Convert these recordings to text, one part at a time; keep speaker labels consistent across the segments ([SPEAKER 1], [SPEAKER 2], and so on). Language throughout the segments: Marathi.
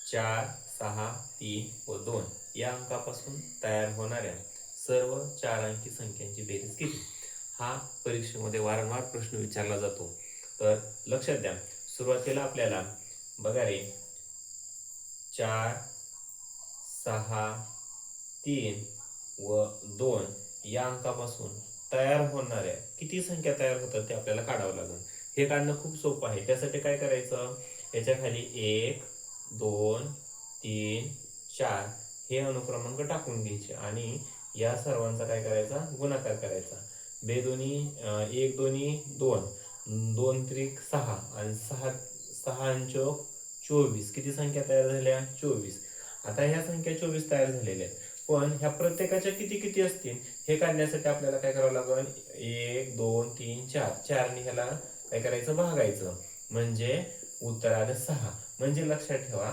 [SPEAKER 1] 4, 6, 3 व 2 या अंकापासून तयार होणाऱ्या सर्व 4 अंकी संख्यांची बेरीज किती? हा परीक्षेमध्ये वारंवार प्रश्न विचारला जातो. तर लक्षात द्या, सुरुवातीला आपल्याला बघा रे 4, 6, 3 व 2 या अंकापासून तयार होणाऱ्या किती संख्या तयार होतात ते आपल्याला काढावं लागेल. हे काढणं खूप सोपं आहे. त्यासाठी काय करायचं, याच्या खाली 1, 2, 3, 4 हे अनुक्रमांक टाकून घ्यायचे आणि या सर्वांचा काय करायचा, गुणाकार करायचा. बेदोनी 1 दोन्ही 2, 2 त्रिक 6 आणि 6 अंचोक 24 किती संख्या तयार झाल्या? 24. आता ह्या संख्या 24 तयार झालेल्या आहेत. पण ह्या प्रत्येकाच्या किती किती असतील हे काढण्यासाठी आपल्याला काय करावं लागेल, 1 2 3 4 4ने ह्याला काय करायचं, भागायचं. म्हणजे उत्तर आलं 6. म्हणजे लक्षात ठेवा,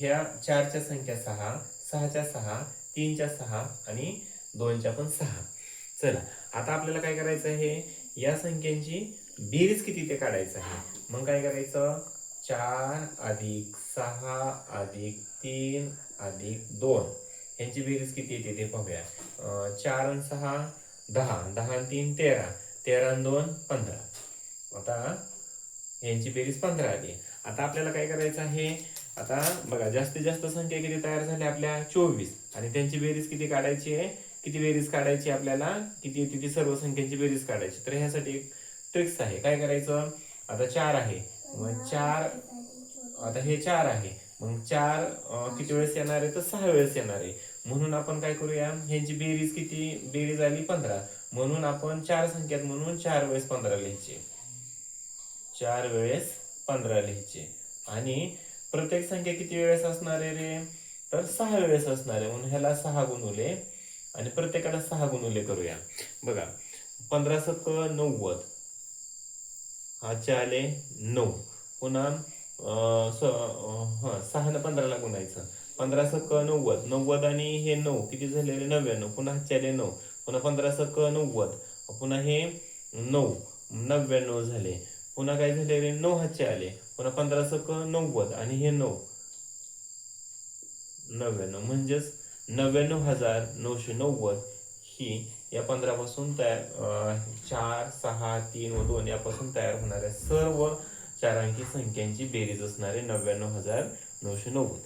[SPEAKER 1] ह्या 4च्या संख्या 6, 6च्या 6, 3च्या 6 आणि 2च्या पण 6. चला आता आपल्याला काय करायचं आहे, या संख्यांची बेरीज किती ते काढायचं आहे. मग काय करायचं, 4 अधिक 6 अधिक 3 अधिक 2 यांची बेरीज किती येते ते पाहूया. 4 आणि 6 10, 10 आणि 3 13, 13 आणि 2 15. आता यांची बेरीज 15 आली. आता आपल्याला काय करायचं आहे, आता बघा जास्तीत जास्त संख्या किती तयार झाल्या आपल्या, 24. आणि त्यांची बेरीज किती काढायची आहे, किती बेरीज काढायची आपल्याला, किती येते ती सर्व संख्यांची बेरीज काढायची. तर ह्यासाठी एक ट्रिक्स आहे. काय करायचं, आता 4 आहे, मग 4 आता हे 4 आहे, मग 4 किती वेळेस येणार आहे, तर 6 वेळेस येणार आहे. म्हणून आपण काय करूया, ह्यांची बेरीज किती, बेरीज आली 15. म्हणून आपण 4 संख्यात म्हणून 4 वेळेस 15 लिहायचे. 4 वेळेस 15 लिहायचे. आणि प्रत्येक संख्या किती वेळेस असणार आहे रे, तर 6 वेळेस असणार आहे. म्हणून ह्याला 6 गुणुले आणि प्रत्येकाला 6 गुणुले करूया. बघा 15 सक 90, हाचे आले 9. पुन्हा 6 ने 15 ला गुणायचं. 15 सक 90, 90 आणि हे 9 किती झालेले, 99. पुन्हा हाचे आले 9, पुन्हा 15 सक 90, पुन्हा हे 9 99 झाले. पुन्हा काय झाले रे, 9 हातचे आले, पुन्हा 15 सक 90 आणि हे 9 99. म्हणजेच 99,990 ही या 15 पासून तयार 4, 6, 3 व 2 यापासून तयार होणाऱ्या सर्व 4 अंकी संख्यांची बेरीज असणारे 99,990.